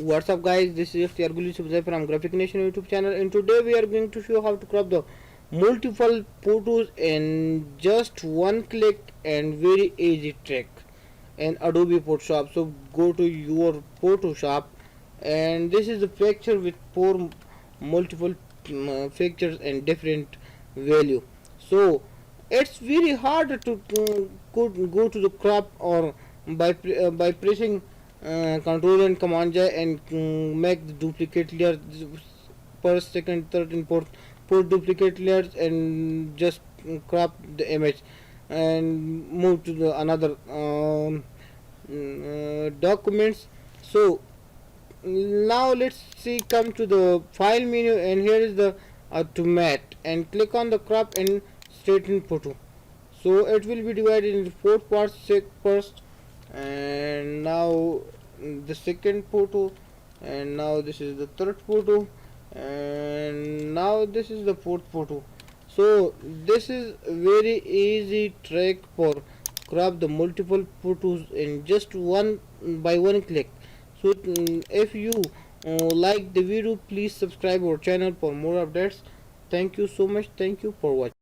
What's up guys, this is Arguli from Graphic Nation YouTube channel, and today we are going to show how to crop the multiple photos in just one click and very easy trick in Adobe Photoshop. So go to your Photoshop, and this is the picture with four multiple pictures and different value. So it's very hard to go to the crop or by pressing control and command J and make the duplicate layer first, second, third, and fourth duplicate layers and just crop the image and move to the another documents. So now let's see, come to the file menu, and here is the automat, and click on the crop and straighten photo. So it will be divided into four parts. First, and now the second photo, and now this is the third photo, and now this is the fourth photo. So this is very easy trick for crop the multiple photos in just one by one click. So if you like the video, please subscribe our channel for more updates. Thank you so much. Thank you for watching.